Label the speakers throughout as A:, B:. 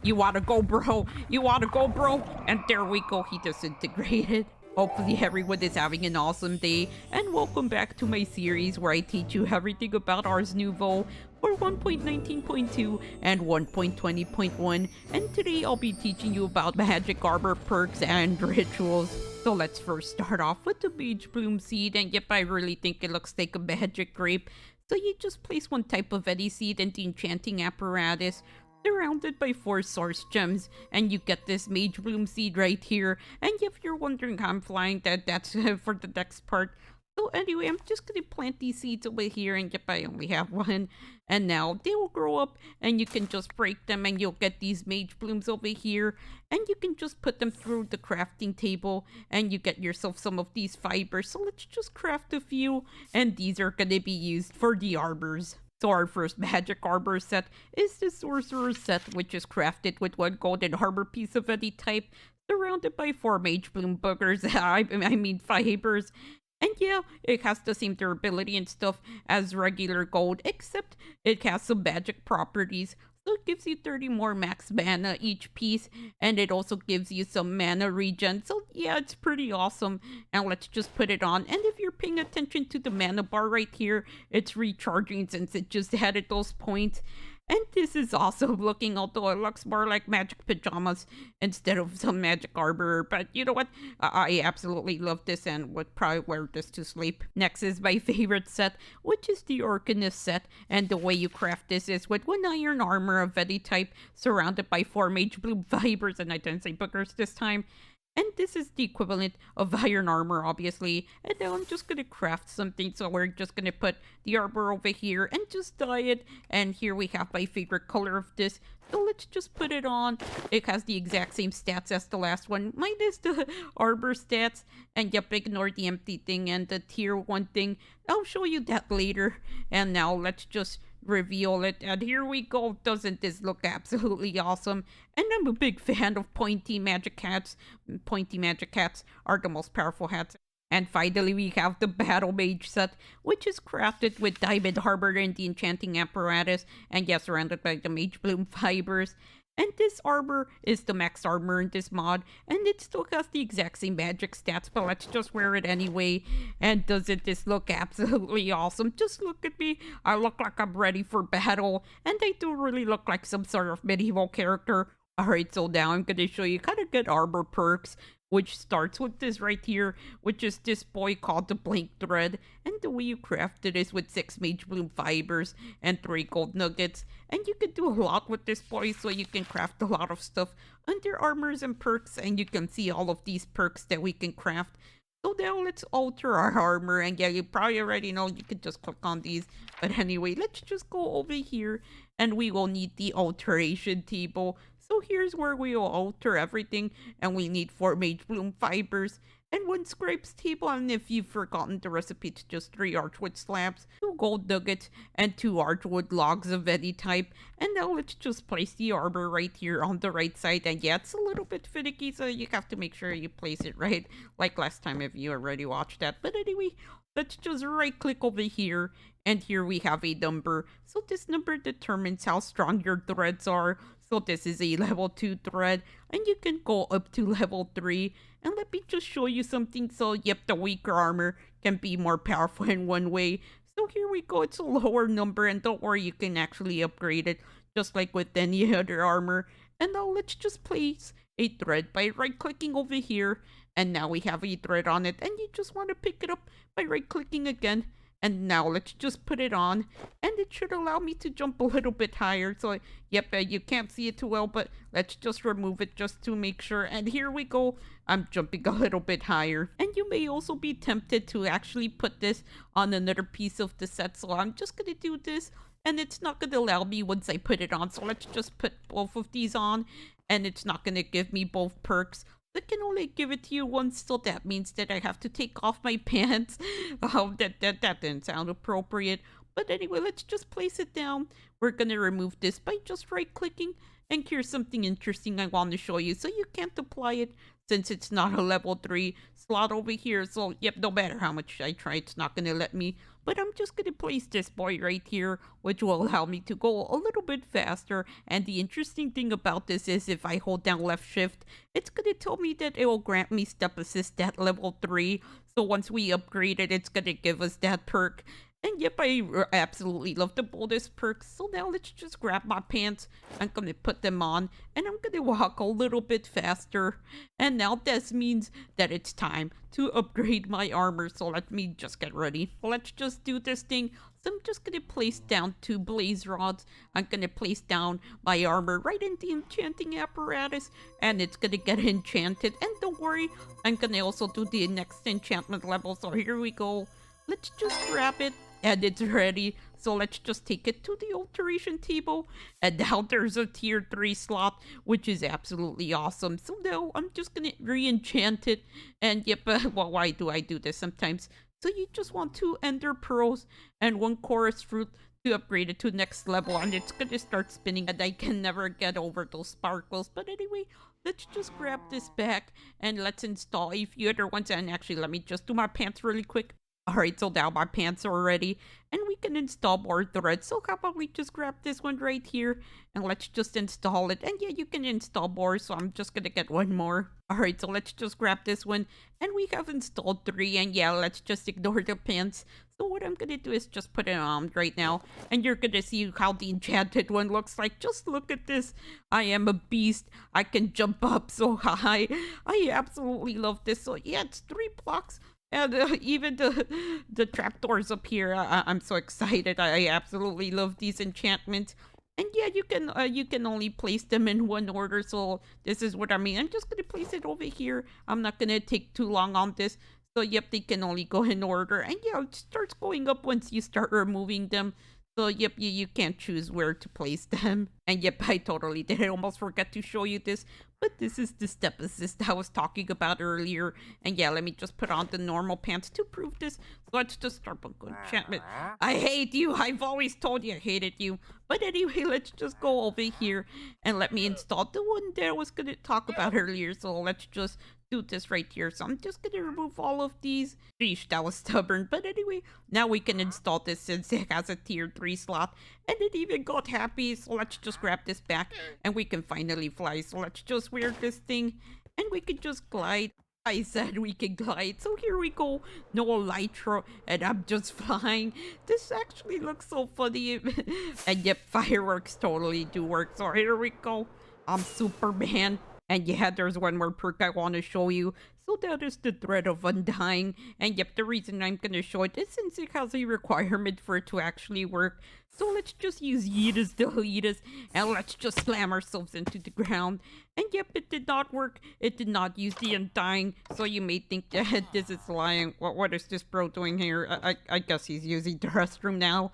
A: You wanna go, bro? You wanna go, bro? And there we go, he disintegrated. Hopefully everyone is having an awesome day, and welcome back to my series where I teach you everything about Ars Nouveau for 1.19.2 and 1.20.1, and today I'll be teaching you about magic armor perks and rituals. So let's first start off with the Mage Bloom seed, and yep, I really think it looks like a magic grape. So you just place one type of any seed in the enchanting apparatus, surrounded by 4 source gems, and you get this Mage Bloom seed right here. And if you're wondering how I'm flying, that's for the next part. So anyway, I'm just gonna plant these seeds over here, and yep, I only have one. And now they will grow up, and you can just break them, and you'll get these Mage Blooms over here. And you can just put them through the crafting table, and you get yourself some of these fibers. So let's just craft a few, and these are gonna be used for the arbors. So our first magic arbor set is the sorcerer set, which is crafted with 1 golden arbor piece of any type, surrounded by 4 mage bloom boogers, I mean fibers. And yeah, it has the same durability and stuff as regular gold, except it has some magic properties. So it gives you 30 more max mana each piece, and it also gives you some mana regen. So yeah, it's pretty awesome. And let's just put it on. And if you're paying attention to the mana bar right here, it's recharging since it just added those points. And this is awesome looking, although it looks more like magic pajamas instead of some magic armor. But you know what? I absolutely love this and would probably wear this to sleep. Next is my favorite set, which is the Arcanist set. And the way you craft this is with 1 iron armor of any type, surrounded by 4 mage bloom fibers, and I didn't say boogers this time. And this is the equivalent of iron armor, obviously. And now I'm just gonna craft something. So we're just gonna put the armor over here and just dye it. And here we have my favorite color of this. So let's just put it on. It has the exact same stats as the last one, minus the armor stats. And yep, ignore the empty thing and the tier 1 thing. I'll show you that later. And now let's just reveal it, and here we go. Doesn't this look absolutely awesome? And I'm a big fan of pointy magic hats. Pointy magic hats are the most powerful hats. And finally, we have the Battle Mage set, which is crafted with diamond armor in the enchanting apparatus, and yes, surrounded by the Mage Bloom fibers. And this armor is the max armor in this mod, and it still has the exact same magic stats, but let's just wear it anyway. And doesn't this look absolutely awesome? Just look at me. I look like I'm ready for battle, and I do really look like some sort of medieval character. Alright, so now I'm gonna show you kind of good armor perks, which starts with this right here, which is this boy called the Blank Thread. And the way you craft it is with 6 Mage Bloom fibers and 3 gold nuggets. And you can do a lot with this boy, so you can craft a lot of stuff under armors and perks, and you can see all of these perks that we can craft. So now let's alter our armor, and yeah, you probably already know you can just click on these. But anyway, let's just go over here, and we will need the alteration table. So here's where we will alter everything, and we need 4 Mage Bloom fibers, and 1 scrapes table, and if you've forgotten the recipe, to just 3 Archwood slabs, 2 gold nuggets, and 2 Archwood logs of any type. And now let's just place the armor right here on the right side, and yeah, it's a little bit finicky, so you have to make sure you place it right, like last time if you already watched that. But anyway, let's just right click over here, and here we have a number. So this number determines how strong your threads are. So this is a level 2 thread, and you can go up to level 3. And let me just show you something. So yep, the weaker armor can be more powerful in one way. So here we go, it's a lower number, and don't worry, you can actually upgrade it just like with any other armor. And now let's just place a thread by right clicking over here, and now we have a thread on it, and you just want to pick it up by right clicking again. And now let's just put it on, and it should allow me to jump a little bit higher. So yep, you can't see it too well, but let's just remove it just to make sure. And here we go, I'm jumping a little bit higher. And you may also be tempted to actually put this on another piece of the set, so I'm just gonna do this, and it's not gonna allow me once I put it on. So let's just put both of these on, and it's not gonna give me both perks. I can only give it to you once, so that means that I have to take off my pants. Oh, that didn't sound appropriate. But anyway, let's just place it down. We're gonna remove this by just right clicking, And here's something interesting I want to show you. So you can't apply it since it's not a level 3 slot over here. So, yep, no matter how much I try, it's not going to let me. But I'm just going to place this boy right here, which will allow me to go a little bit faster. And the interesting thing about this is if I hold down left shift, it's going to tell me that it will grant me step assist at level 3. So once we upgrade it, it's going to give us that perk. And yep, I absolutely love the bonus perks. So now let's just grab my pants. I'm gonna put them on and I'm gonna walk a little bit faster. And now this means that it's time to upgrade my armor. So let me just get ready. Let's just do this thing. So I'm just gonna place down 2 blaze rods. I'm gonna place down my armor right in the enchanting apparatus and it's gonna get enchanted. And don't worry, I'm gonna also do the next enchantment level. So here we go. Let's just grab it. And it's ready, so let's just take it to the alteration table. And now there's a tier 3 slot, which is absolutely awesome. So now I'm just gonna re-enchant it. And yep, well, why do I do this sometimes? So you just want 2 ender pearls and 1 chorus fruit to upgrade it to next level. And it's gonna start spinning and I can never get over those sparkles. But anyway, let's just grab this back and let's install a few other ones. And actually, let me just do my pants really quick. Alright, so now my pants are ready, and we can install more threads. So how about we just grab this one right here, and let's just install it. And yeah, you can install more, so I'm just gonna get 1 more. Alright, so let's just grab this one, and we have installed 3, and yeah, let's just ignore the pants. So what I'm gonna do is just put it on right now, and you're gonna see how the enchanted one looks like. Just look at this. I am a beast. I can jump up so high. I absolutely love this. So yeah, it's 3 blocks. And even the trapdoors up here, I'm so excited. I absolutely love these enchantments. And yeah, you can only place them in 1 order. So this is what I mean. I'm just gonna place it over here. I'm not gonna take too long on this. So yep, they can only go in order. And yeah, it starts going up once you start removing them. So yep, you can't choose where to place them. And yep, I totally did. I almost forgot to show you this. But this is the step assist I was talking about earlier. And yeah, let me just put on the normal pants to prove this. So let's just start with good enchantment. I hate you. I've always told you I hated you. But anyway, let's just go over here and let me install the one that I was going to talk about earlier. So let's just do this right here. So I'm just gonna remove all of these. Sheesh, that was stubborn. But anyway, now we can install this since it has a tier 3 slot. And it even got happy. So let's just grab this back and we can finally fly. So let's just wear this thing and we can just glide. I said we can glide. So here we go. No elytra and I'm just flying. This actually looks so funny. And yep, fireworks totally do work. So here we go. I'm Superman. And yeah, there's 1 more perk I want to show you. So that is the Thread of Undying. And yep, the reason I'm going to show it is since it has a requirement for it to actually work. So let's just use Yeetus Deletus and let's just slam ourselves into the ground. And yep, it did not work. It did not use the Undying. So you may think that this is lying. What is this bro doing here? I guess he's using the restroom now.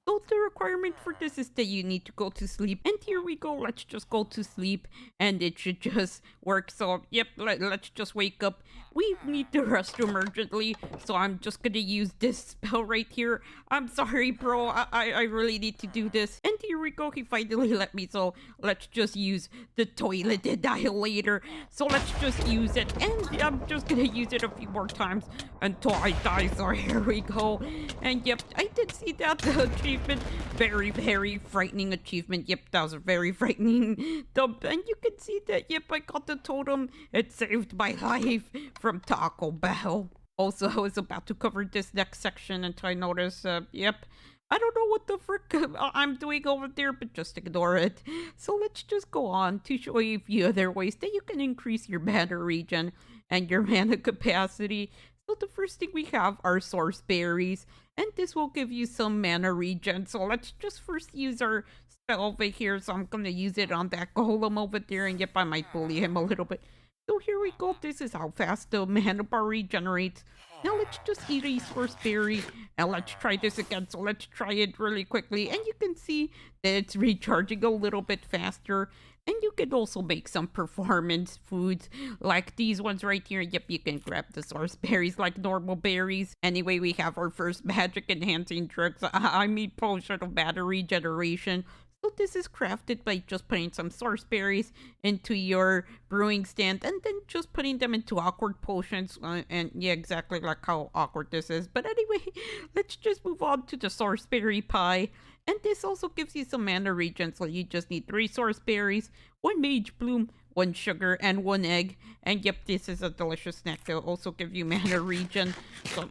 A: So the requirement for this is that you need to go to sleep. And here we go. Let's just go to sleep. And it should just work. So, yep, let's just wake up. We need the restroom urgently. So I'm just gonna use this spell right here. I'm sorry, bro. I really need to do this. And here we go. He finally let me. So let's just use the toilet annihilator. So let's just use it. And I'm just gonna use it a few more times until I die. So here we go. And yep, I did see that achievement. Very, very frightening achievement. Yep, that was a very frightening dump. And you can see that, yep, I got the totem. It saved my life from Taco Bell. Also, I was about to cover this next section until I noticed, yep, I don't know what the frick I'm doing over there, but just ignore it. So let's just go on to show you a few other ways that you can increase your mana regen and your mana capacity. So the first thing we have are source berries, and this will give you some mana regen. So let's just first use our spell over here. So I'm going to use it on that golem over there, and yep, I might bully him a little bit. So here we go. This is how fast the mana bar regenerates. Now let's just eat a source berry and let's try this again. So let's try it really quickly, and you can see that it's recharging a little bit faster. And you can also make some performance foods like these ones right here. Yep, you can grab the source berries like normal berries. Anyway, we have our first magic enhancing drugs. I mean potion of mana regeneration. So So this is crafted by just putting some source berries into your brewing stand and then just putting them into awkward potions. And yeah, exactly like how awkward this is. But anyway, let's just move on to the source berry pie. And this also gives you some mana regen, so you just need 3 source berries, 1 mage bloom, 1 sugar, and 1 egg. And yep, this is a delicious snack. They'll also give you mana regen. So,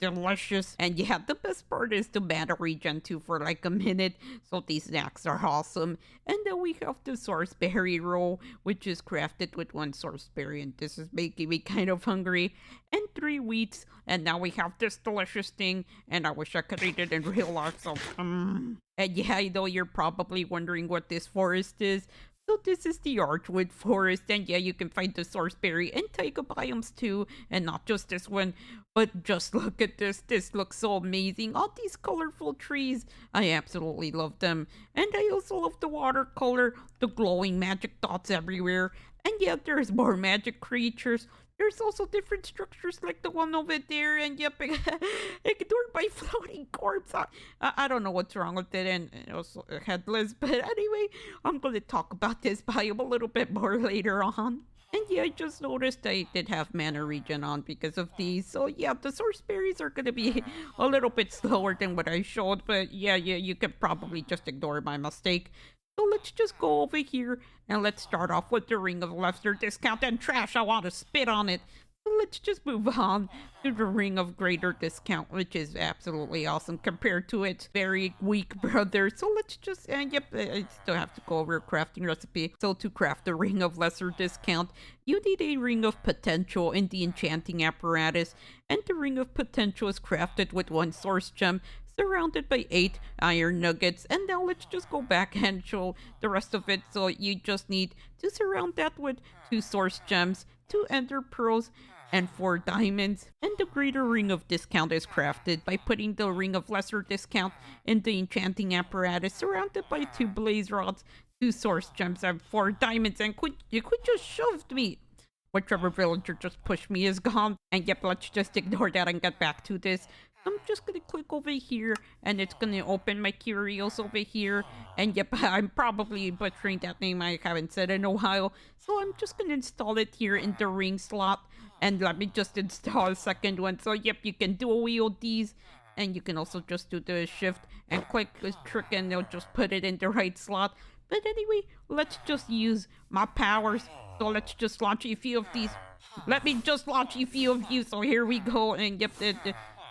A: delicious. And yeah, the best part is the mana regen too for like a minute. So these snacks are awesome. And then we have the source berry roll, which is crafted with 1 source berry. And this is making me kind of hungry. And 3 wheats. And now we have this delicious thing. And I wish I could eat it in real life. So, And yeah, I know you're probably wondering what this forest is. So this is the Archwood forest, and yeah, you can find the source berry and taiga biomes too, and not just this one, but just look at this. This looks so amazing. All these colorful trees, I absolutely love them. And I also love the watercolor, the glowing magic dots everywhere. And yeah, there's more magic creatures. There's also different structures like the one over there, and yep, ignored by floating corpse. I don't know what's wrong with it, and also headless, but anyway, I'm going to talk about this biome a little bit more later on. And yeah, I just noticed I did have mana regen on because of these. So yeah, the source berries are going to be a little bit slower than what I showed, but yeah, you can probably just ignore my mistake. So let's just go over here and let's start off with the Ring of Lesser Discount and trash. I want to spit on it. So let's just move on to the Ring of Greater Discount, which is absolutely awesome compared to its very weak brother. So let's just, yep, I still have to go over a crafting recipe. So to craft the Ring of Lesser Discount, you need a Ring of Potential in the enchanting apparatus. And the Ring of Potential is crafted with 1 source gem, surrounded by 8 iron nuggets. And now let's just go back and show the rest of it. So you just need to surround that with 2 source gems, 2 ender pearls, and 4 diamonds. And the Greater Ring of Discount is crafted by putting the Ring of Lesser Discount in the enchanting apparatus, surrounded by 2 blaze rods, 2 source gems, and 4 diamonds. And you could just shoved me. Whichever villager just pushed me is gone. And yep, let's just ignore that and get back to this. I'm just gonna click over here and it's gonna open my curios over here. And yep, I'm probably butchering that name. I haven't said in a while. So I'm just gonna install it here in the ring slot. And let me just install a second one. So yep, you can dual wield these. And you can also just do the shift and click this trick and they'll just put it in the right slot. But anyway, let's just use my powers. So let's just launch a few of these. Let me just launch a few of you. So here we go. And yep,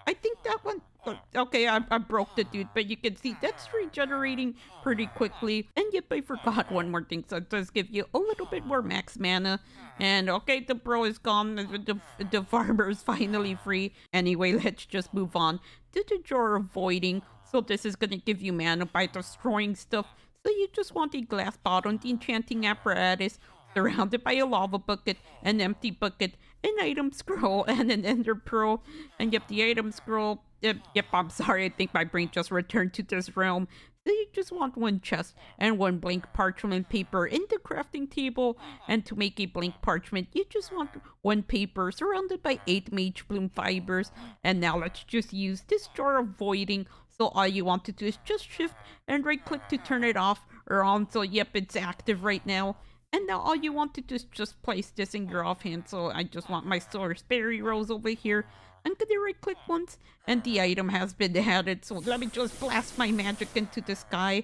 A: I think that one, okay, I broke the dude, but you can see that's regenerating pretty quickly. And yep, I forgot one more thing, so it does give you a little bit more max mana. And okay, the bro is gone, the farmer is finally free. Anyway, let's just move on to the Jar of Voiding. So this is going to give you mana by destroying stuff. So you just want a glass bottle, the enchanting apparatus, surrounded by a lava bucket, an empty bucket, an item scroll, and an ender pearl. And yep, the item scroll, yep, I'm sorry, I think my brain just returned to this realm. So you just want 1 chest and 1 blank parchment paper in the crafting table. And to make a blank parchment, you just want 1 paper surrounded by 8 mage bloom fibers. And now let's just use this Jar of Voiding. So all you want to do is just shift and right click to turn it off or on. So yep, it's active right now. And now all you want to do is just place this in your offhand. So I just want my source berry rolls over here. I'm gonna right click once and the item has been added. So let me just blast my magic into the sky.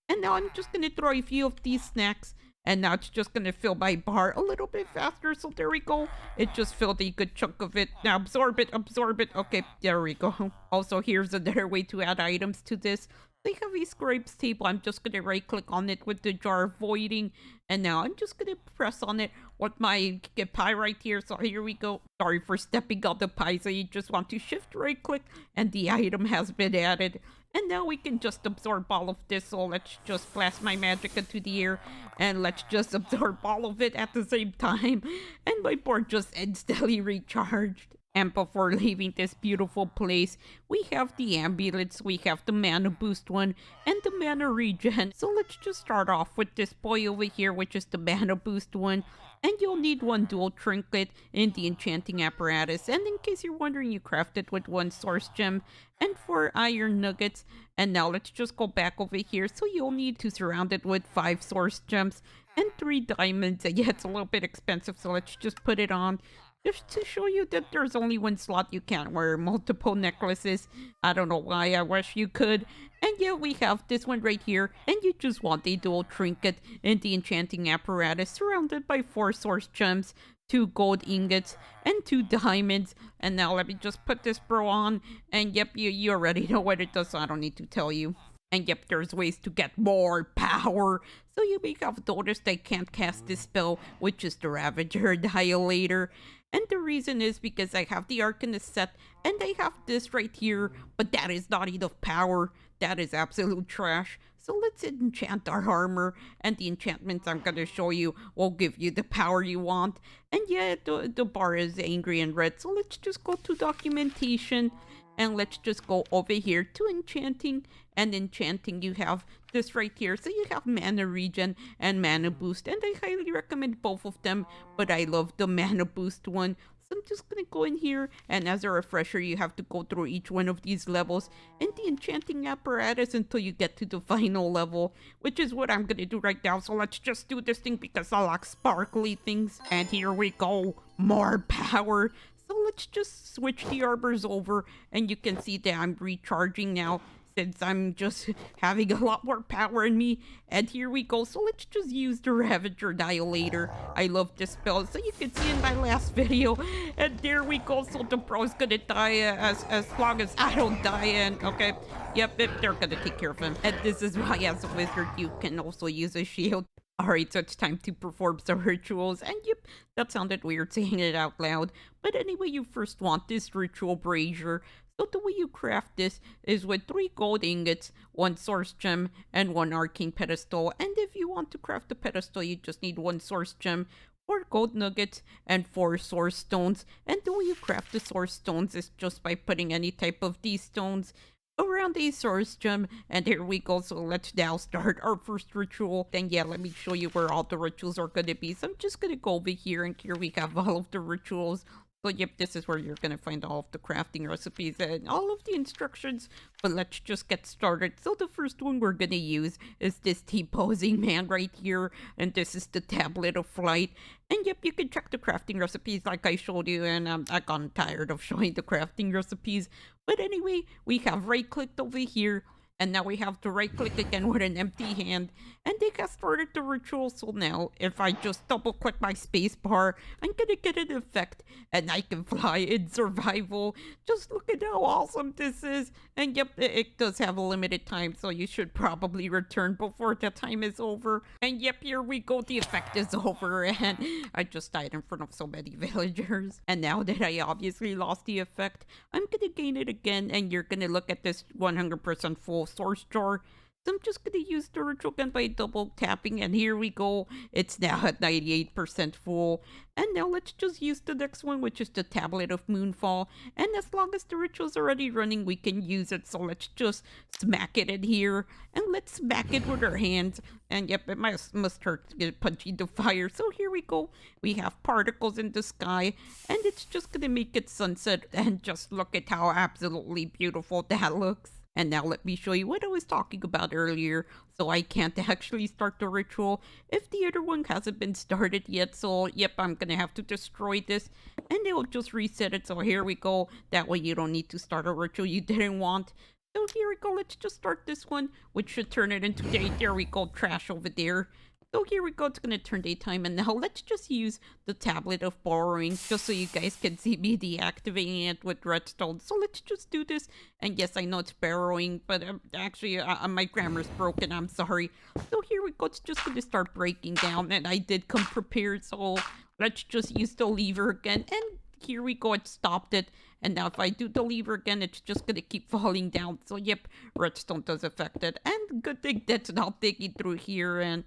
A: And now I'm just gonna throw a few of these snacks. And now it's just gonna fill my bar a little bit faster. So there we go. It just filled a good chunk of it. Now absorb it, absorb it. Okay, there we go. Also, here's another way to add items to this. They have a scribes table. I'm just gonna right click on it with the Jar of Voiding. And now I'm just gonna press on it with my pie right here. So here we go. Sorry for stepping on the pie. So you just want to shift right click and the item has been added. And now we can just absorb all of this. So let's just blast my magic into the air. And let's just absorb all of it at the same time. And my board just instantly recharged. And before leaving this beautiful place, we have the amulets, we have the mana boost one, and the mana regen. So let's just start off with this boy over here, which is the mana boost one. And you'll need one dual trinket in the enchanting apparatus. And in case you're wondering, you craft it with one source gem and 4 iron nuggets. And now let's just go back over here. So you'll need to surround it with 5 source gems and 3 diamonds. And yeah, it's a little bit expensive, so let's just put it on. Just to show you that there's only one slot, you can't wear multiple necklaces. I don't know why, I wish you could. And yeah, we have this one right here, and you just want a dual trinket in the enchanting apparatus surrounded by 4 source gems, 2 gold ingots, and 2 diamonds. And now let me just put this bro on, and yep, you already know what it does, so I don't need to tell you. And yep, there's ways to get more power. So you may have noticed I can't cast this spell, which is the Ravager Dilator. And the reason is because I have the Arcanist set, and I have this right here, but that is not enough power. That is absolute trash. So let's enchant our armor, and the enchantments I'm gonna show you will give you the power you want. And yeah, the bar is angry and red, so let's just go to documentation. And let's just go over here to enchanting. And enchanting, you have this right here. So you have mana regen and mana boost. And I highly recommend both of them. But I love the mana boost one. So I'm just going to go in here. And as a refresher, you have to go through each one of these levels in the enchanting apparatus until you get to the final level. Which is what I'm going to do right now. So let's just do this thing because I like sparkly things. And here we go. More power. So let's just switch the arbors over, and you can see that I'm recharging now since I'm just having a lot more power in me. And here we go. So let's just use the Ravager Dilator. I love this spell, so you can see in my last video. And there we go. So the bro's gonna die as long as I don't die. And okay, yep, they're gonna take care of him. And this is why as a wizard you can also use a shield. Alright, so it's time to perform some rituals, and yep, that sounded weird saying it out loud, but anyway, you first want this ritual brazier. So the way you craft this is with 3 gold ingots, 1 source gem, and 1 arcane pedestal, and if you want to craft the pedestal, you just need 1 source gem, 4 gold nuggets, and 4 source stones. And the way you craft the source stones is just by putting any type of these stones around a source gem. And here we go. So let's now start our first ritual. Then yeah, let me show you where all the rituals are going to be. So I'm just going to go over here, and here we have all of the rituals. So yep, this is where you're going to find all of the crafting recipes and all of the instructions. But let's just get started. So the first one we're going to use is this T-posing man right here. And this is the Tablet of Flight. And yep, you can check the crafting recipes like I showed you. And I got tired of showing the crafting recipes. But anyway, we have right-clicked over here. And now we have to right-click again with an empty hand. And they got started the ritual. So now, if I just double-click my spacebar, I'm gonna get an effect. And I can fly in survival. Just look at how awesome this is. And yep, it does have a limited time. So you should probably return before the time is over. And yep, here we go. The effect is over. And I just died in front of so many villagers. And now that I obviously lost the effect, I'm gonna gain it again. And you're gonna look at this 100% full source jar. So I'm just gonna use the ritual gun by double tapping, and here we go. It's now at 98% full. And now let's just use the next one, which is the Tablet of Moonfall. And as long as the ritual's already running, we can use it. So let's just smack it in here, and let's smack it with our hands. And yep, it must hurt to get punchy the fire. So here we go. We have particles in the sky, and it's just gonna make it sunset. And just look at how absolutely beautiful that looks. And now let me show you what I was talking about earlier. So I can't actually start the ritual if the other one hasn't been started yet. So yep, I'm gonna have to destroy this, and it will just reset it. So here we go. That way you don't need to start a ritual you didn't want. So here we go. Let's just start this one, which should turn it into day. There we go. Trash over there. So here we go, it's gonna turn daytime, and now let's just use the Tablet of Borrowing, just so you guys can see me deactivating it with redstone. So let's just do this, and yes, I know it's borrowing, but actually, my grammar's broken, I'm sorry. So here we go, it's just gonna start breaking down, and I did come prepared, so let's just use the lever again, and here we go, it stopped it. And now if I do the lever again, it's just gonna keep falling down. So yep, redstone does affect it, and good thing that's not digging through here. And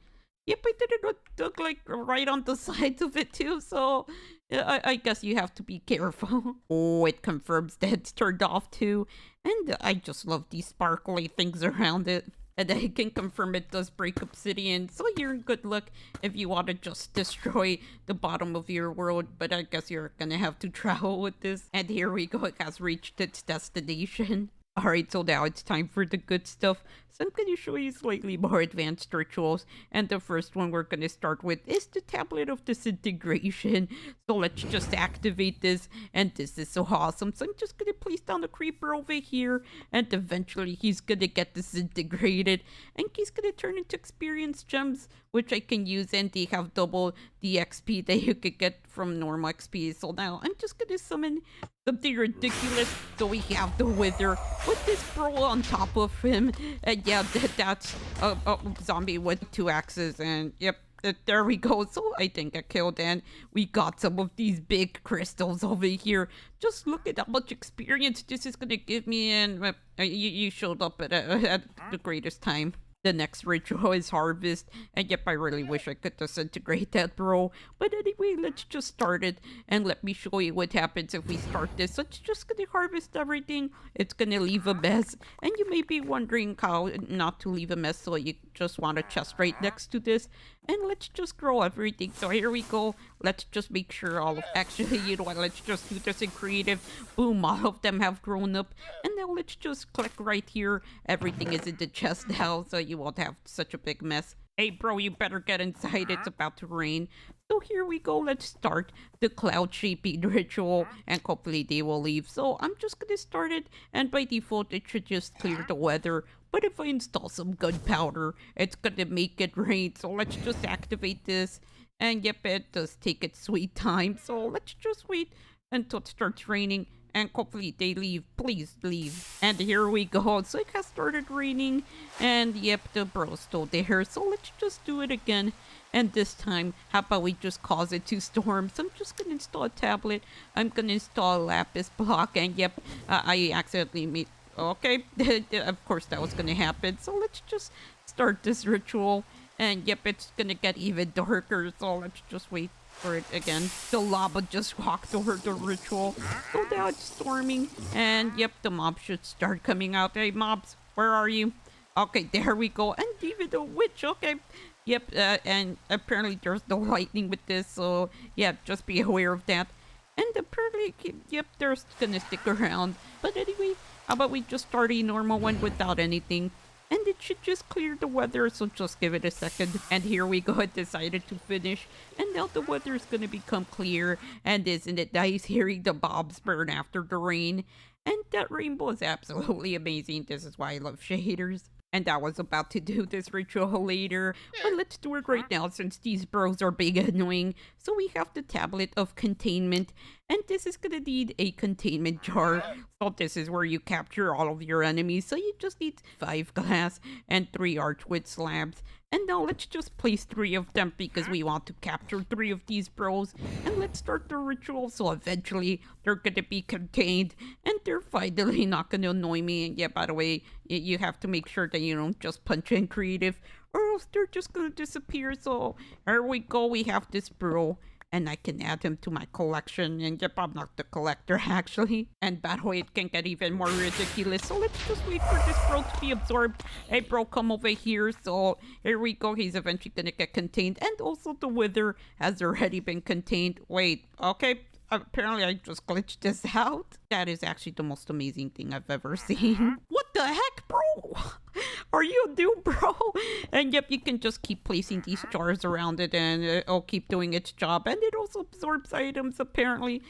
A: Yep, I did it look like right on the sides of it too, so I guess you have to be careful. Oh, it confirms that it's turned off too, and I just love these sparkly things around it. And I can confirm it does break obsidian, so you're in good luck if you want to just destroy the bottom of your world, but I guess you're gonna have to travel with this. And here we go, it has reached its destination. Alright, so now it's time for the good stuff. So I'm going to show you slightly more advanced rituals. And the first one we're going to start with is the Tablet of Disintegration. So let's just activate this. And this is so awesome. So I'm just going to place down the creeper over here. And eventually he's going to get disintegrated. And he's going to turn into experience gems, which I can use. And they have double the XP that you could get from normal XP. So now I'm just going to summon something ridiculous. So we have the Wither with this bro on top of him. And yeah, that's a zombie with 2 axes. And yep, there we go. So I think I killed, and we got some of these big crystals over here. Just look at how much experience this is going to give me. And you showed up at the greatest time. The next ritual is harvest, and yep, I really wish I could disintegrate that, bro. But anyway, let's just start it, and let me show you what happens if we start this. So it's just gonna harvest everything. It's gonna leave a mess, and you may be wondering how not to leave a mess, so you just want a chest right next to this. And let's just grow everything. So here we go. Let's just make sure all of... Actually, you know what? Let's just do this in creative. Boom, all of them have grown up. And now let's just click right here. Everything is in the chest now, so you won't have such a big mess. Hey, bro, you better get inside. It's about to rain. So here we go. Let's start the cloud shaping ritual, and hopefully they will leave. So I'm just going to start it, and by default, it should just clear the weather. But if I install some gunpowder, it's going to make it rain. So let's just activate this. And yep, it does take its sweet time. So let's just wait until it starts raining. And hopefully they leave. Please leave. And here we go. So it has started raining. And yep, the bro's still there. So let's just do it again. And this time, how about we just cause it to storm? So I'm just going to install a tablet. I'm going to install a lapis block. And yep, I accidentally made... Okay, of course that was going to happen. So let's just start this ritual. And yep, it's going to get even darker. So let's just wait for it again. The lava just walked over the ritual. So now it's storming. And yep, the mobs should start coming out. Hey, mobs, where are you? Okay, there we go. And even the witch. Okay. Yep, and apparently there's no lightning with this. So yeah, just be aware of that. And apparently, yep, they're going to stick around. But anyway, how about we just start a normal one without anything? And it should just clear the weather, so just give it a second. And here we go, it decided to finish. And now the weather is going to become clear. And isn't it nice hearing the mobs burn after the rain? And that rainbow is absolutely amazing. This is why I love shaders. And I was about to do this ritual later, but let's do it right now since these bros are big annoying. So we have the Tablet of Containment, and this is gonna need a containment jar. So this is where you capture all of your enemies. So you just need 5 glass and 3 Archwood slabs. And now let's just place 3 of them because we want to capture 3 of these bros. And let's start the ritual so eventually they're gonna be contained and they're finally not gonna annoy me. And yeah, by the way, you have to make sure that you don't just punch in creative or else they're just gonna disappear. So here we go, we have this bro. And I can add him to my collection. And yep, I'm not the collector actually. And by the way, it can get even more ridiculous. So let's just wait for this bro to be absorbed. Hey bro, come over here. So here we go. He's eventually gonna get contained. And also the wither has already been contained. Wait, okay. Apparently I just glitched this out. That is actually the most amazing thing I've ever seen. What the heck, bro? Are you a noob, bro? And yep, you can just keep placing these jars around it and it'll keep doing its job. And it also absorbs items, apparently.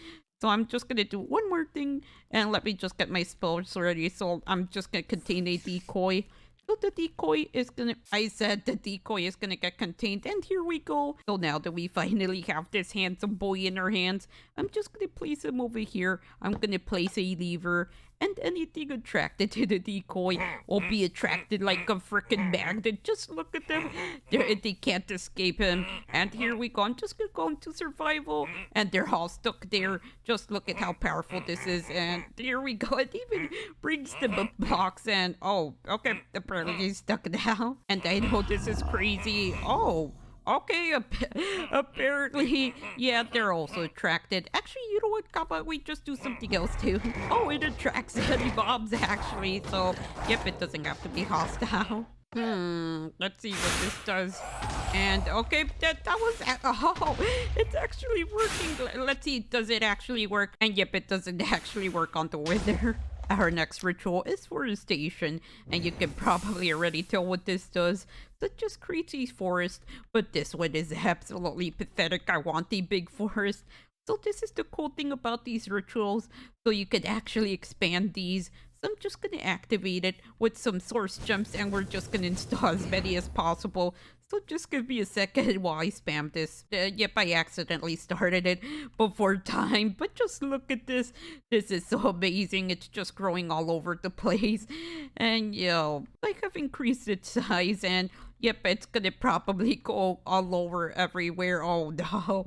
A: So I'm just going to do one more thing. And let me just get my spells ready. So I'm just going to contain a decoy. So the decoy is gonna... I said the decoy is gonna get contained. And here we go. So now that we finally have this handsome boy in our hands, I'm just gonna place him over here. I'm gonna place a lever. And anything attracted to the decoy will be attracted like a freaking magnet. Just look at them. They can't escape him. And here we go. I'm just going to go into survival. And they're all stuck there. Just look at how powerful this is. And here we go. It even brings the box. And oh, okay. Apparently he's stuck now. And I know this is crazy. Oh. Okay, apparently, yeah, they're also attracted. Actually, you know what? How about we just do something else too? Oh, it attracts any mobs actually, so yep, it doesn't have to be hostile. Let's see what this does. And okay, that was oh, it's actually working. Let's see, does it actually work? And yep, it doesn't actually work on the wither. Our next ritual is forestation, and you can probably already tell what this does. That just creates a forest, but this one is absolutely pathetic. I want a big forest. So this is the cool thing about these rituals, so you can actually expand these. So I'm just gonna activate it with some source gems, and we're just gonna install as many as possible. So just give me a second while I spam this. Yep, I accidentally started it before time, but just look at this. This is so amazing. It's just growing all over the place. And yo, I have increased its size, and yep, it's gonna probably go all over everywhere. Oh no.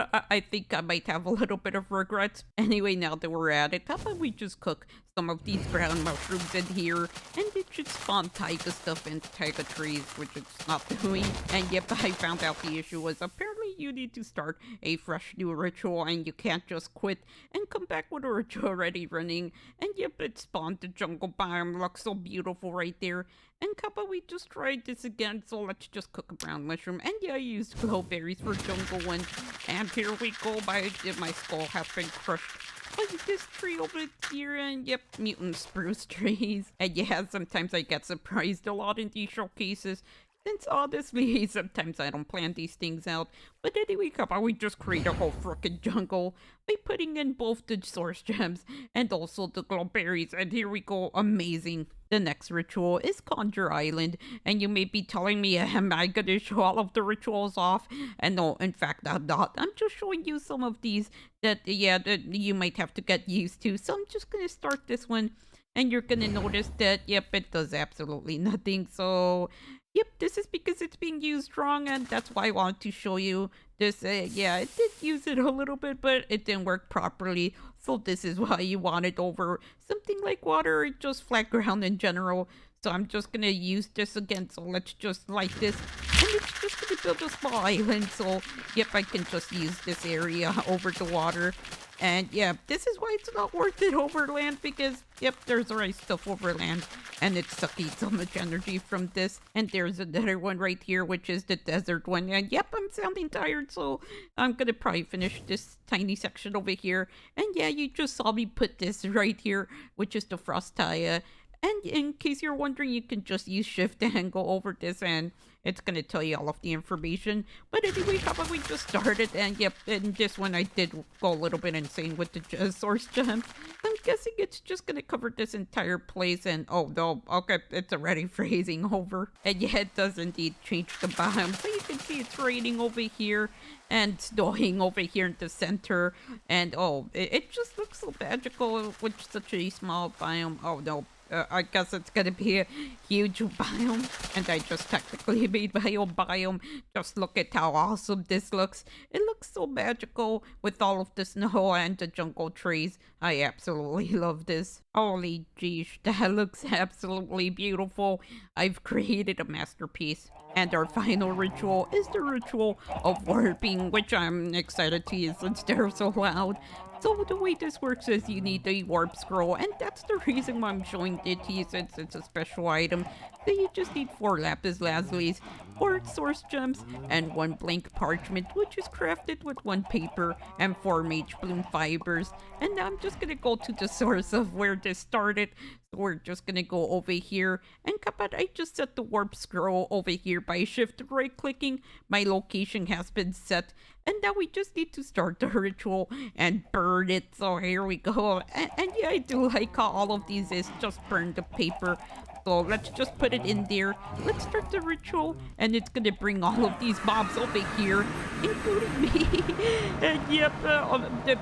A: I think I might have a little bit of regrets. Anyway, now that we're at it, how about we just cook some of these ground mushrooms in here, and it should spawn taiga stuff and taiga trees, which it's not doing. And yep, I found out the issue was apparently you need to start a fresh new ritual, and you can't just quit and come back with a ritual already running. And yep, it spawned the jungle biome. Looks so beautiful right there. And how about we just tried this again? So let's just cook a brown mushroom. And yeah, I used glowberries for jungle one. And here we go. My skull has been crushed by this tree over here. And yep, mutant spruce trees. And yeah, sometimes I get surprised a lot in these showcases, since honestly, sometimes I don't plan these things out. But anyway, how about we just create a whole frickin' jungle by putting in both the source gems and also the glowberries. And here we go, amazing. The next ritual is Conjure Island, and you may be telling me, am I gonna show all of the rituals off? And no, in fact, I'm not. I'm just showing you some of these that you might have to get used to. So I'm just gonna start this one, and you're gonna notice that, yep, it does absolutely nothing. So yep, this is because it's being used wrong, and that's why I wanted to show you this. Yeah, it did use it a little bit, but it didn't work properly. So this is why you want it over something like water or just flat ground in general. So I'm just gonna use this again. So let's just light this, and it's just gonna build a small island. So yep, I can just use this area over the water. And yeah, this is why it's not worth it over land, because yep, there's already stuff over land, and it's sucking so much energy from this. And there's another one right here, which is the desert one. And yep, I'm sounding tired, so I'm gonna probably finish this tiny section over here. And yeah, you just saw me put this right here, which is the frostaya. And in case you're wondering, you can just use shift and go over this, and it's gonna tell you all of the information. But anyway, how about we just start it? And yep, in this one I did go a little bit insane with the source gems. I'm guessing it's just gonna cover this entire place. And oh no, okay, it's already freezing over. And yeah, it does indeed change the biome. So you can see it's raining over here and snowing over here in the center. And oh, it just looks so magical with such a small biome. Oh no. I guess it's gonna be a huge biome, and I just technically made my own biome. Just look at how awesome this looks. It looks so magical with all of the snow and the jungle trees. I absolutely love this. Holy geez, that looks absolutely beautiful. I've created a masterpiece. And our final ritual is the ritual of warping, which I'm excited to use since they're so loud. So the way this works is you need a warp scroll, and that's the reason why I'm showing it to you, since it's a special item. So you just need 4 lapis lazulis, 4 source gems, and 1 blank parchment, which is crafted with 1 paper and 4 mage bloom fibers. And now I'm just gonna go to the source of where this started. So we're just gonna go over here, and kapad, I just set the warp scroll over here by shift right clicking. My location has been set, and now we just need to start the ritual and burn it. So here we go. And yeah, I do like how all of these is just burn the paper. So let's just put it in there. Let's start the ritual, and it's gonna bring all of these mobs over here, including me. And yep,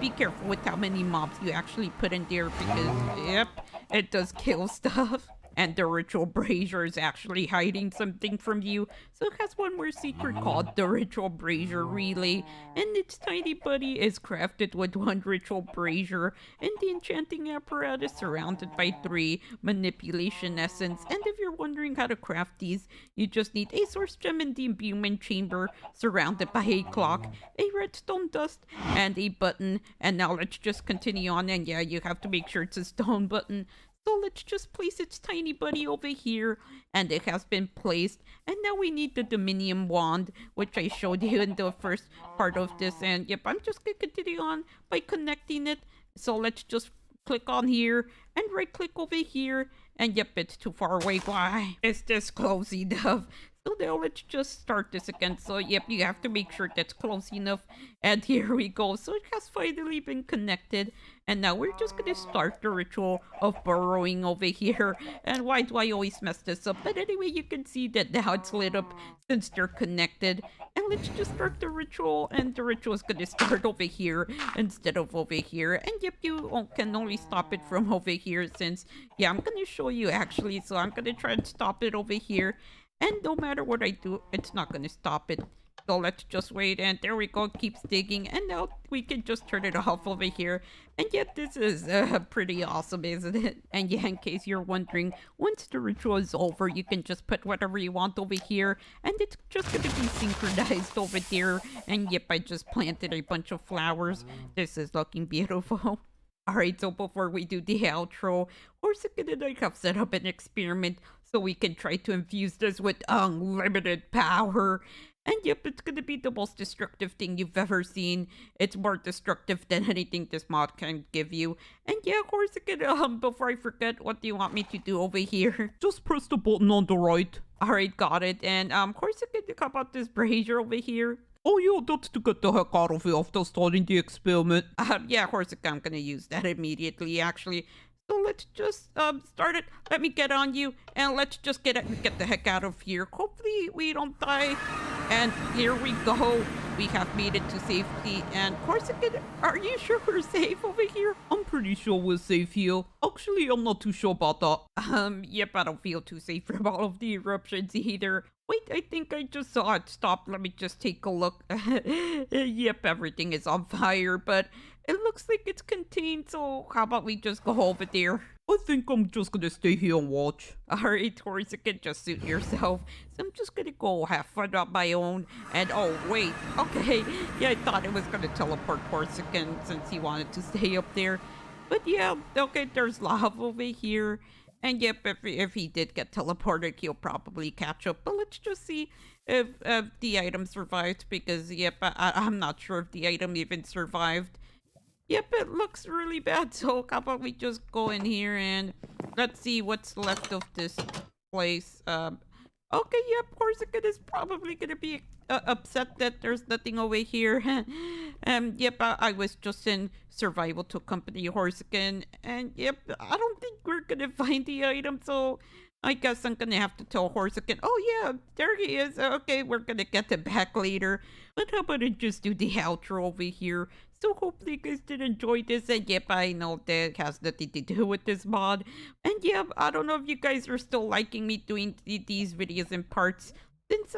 A: be careful with how many mobs you actually put in there, because yep, it does kill stuff. and the ritual brazier is actually hiding something from you. So it has one more secret called the ritual brazier relay, and its tiny buddy is crafted with one ritual brazier and the enchanting apparatus surrounded by 3 manipulation essence. And if you're wondering how to craft these, you just need a source gem in the imbuement chamber surrounded by a clock, a redstone dust, and a button. And now let's just continue on, and yeah, you have to make sure it's a stone button. So let's just place its tiny buddy over here, and it has been placed. And now we need the Dominion wand, which I showed you in the first part of this. And yep, I'm just gonna continue on by connecting it. So let's just click on here and right click over here. And yep, it's too far away. Why is this close enough? So now let's just start this again. So yep, you have to make sure that's close enough. And here we go. So it has finally been connected. And now we're just gonna start the ritual of burrowing over here. And why do I always mess this up? But anyway, you can see that now it's lit up since they're connected. And let's just start the ritual. And the ritual is gonna start over here instead of over here. And yep, you can only stop it from over here since, yeah, I'm gonna show you actually. So I'm gonna try and stop it over here. And no matter what I do, it's not gonna stop it. So let's just wait, and there we go, it keeps digging, and now we can just turn it off over here. And yet this is pretty awesome, isn't it? And yeah, in case you're wondering, once the ritual is over, you can just put whatever you want over here, and it's just gonna be synchronized over there. And yep, I just planted a bunch of flowers. This is looking beautiful. Alright, so before we do the outro, Horsican and I have set up an experiment so we can try to infuse this with unlimited power. And yep, it's gonna be the most destructive thing you've ever seen. It's more destructive than anything this mod can give you. And yeah, Horsican, before I forget, what do you want me to do over here?
B: Just press the button on the right.
A: Alright, got it. And Horsican, how about this brazier over here?
B: Oh yeah, that's to get the heck out of here after starting the experiment.
A: Yeah, Horsican, I'm gonna use that immediately, actually. So let's just start it. Let me get on you, and let's just get the heck out of here. Hopefully we don't die. And here we go. We have made it to safety. And Horsican, are you sure we're safe over here?
B: I'm pretty sure we're safe here. Actually, I'm not too sure about that.
A: Yep, I don't feel too safe from all of the eruptions either. Wait, I think I just saw it stop. Let me just take a look. Yep, everything is on fire, but it looks like it's contained, so how about we just go over there?
B: I think I'm just gonna stay here and watch.
A: Alright, Horsican, just suit yourself. So I'm just gonna go have fun on my own. And oh, wait, okay. Yeah, I thought it was gonna teleport Horsican since he wanted to stay up there. But yeah, okay, there's lava over here. And yep, if he did get teleported, he'll probably catch up. But let's just see if the item survived, because yep, I'm not sure if the item even survived. Yep, it looks really bad, so how about we just go in here and let's see what's left of this place. Okay, yep, Horsican is probably gonna be upset that there's nothing over here. Yep, I was just in survival to accompany Horsican, and yep, I don't think we're gonna find the item, so I guess I'm gonna have to tell Horsican. Oh yeah, there he is. Okay, we're gonna get him back later. But how about I just do the outro over here? So hopefully you guys did enjoy this, and yep, I know that has nothing to do with this mod. And yep, I don't know if you guys are still liking me doing these videos in parts. Since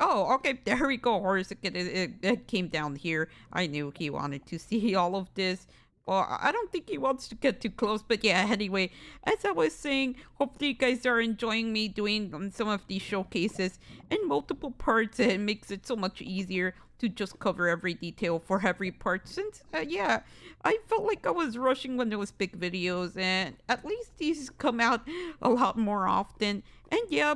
A: oh, okay, there we go, Horsican, it came down here. I knew he wanted to see all of this. Well, I don't think he wants to get too close, but yeah, anyway, as I was saying, hopefully you guys are enjoying me doing some of these showcases in multiple parts. It makes it so much easier to just cover every detail for every part, since, yeah, I felt like I was rushing when there was big videos, and at least these come out a lot more often. And yeah,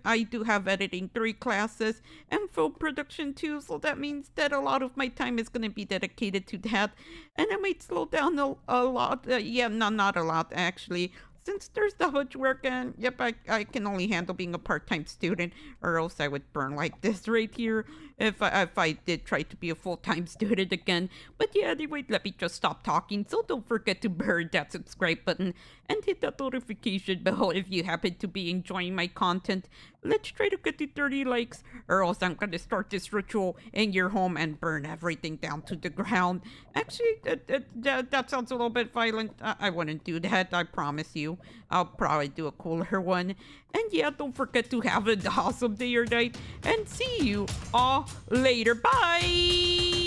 A: I do have editing 3 classes and film production too, so that means that a lot of my time is going to be dedicated to that, and I might slow down a lot. Yeah, not a lot actually, since there's that much work, and yep, I can only handle being a part-time student, or else I would burn like this right here if I did try to be a full-time student again. But yeah, anyway, let me just stop talking. So don't forget to burn that subscribe button and hit that notification bell if you happen to be enjoying my content. Let's try to get to 30 likes, or else I'm gonna start this ritual in your home and burn everything down to the ground. Actually, that sounds a little bit violent. I wouldn't do that, I promise you. you. I'll probably do a cooler one. And yeah, don't forget to have an awesome day or night. And see you all later. Bye!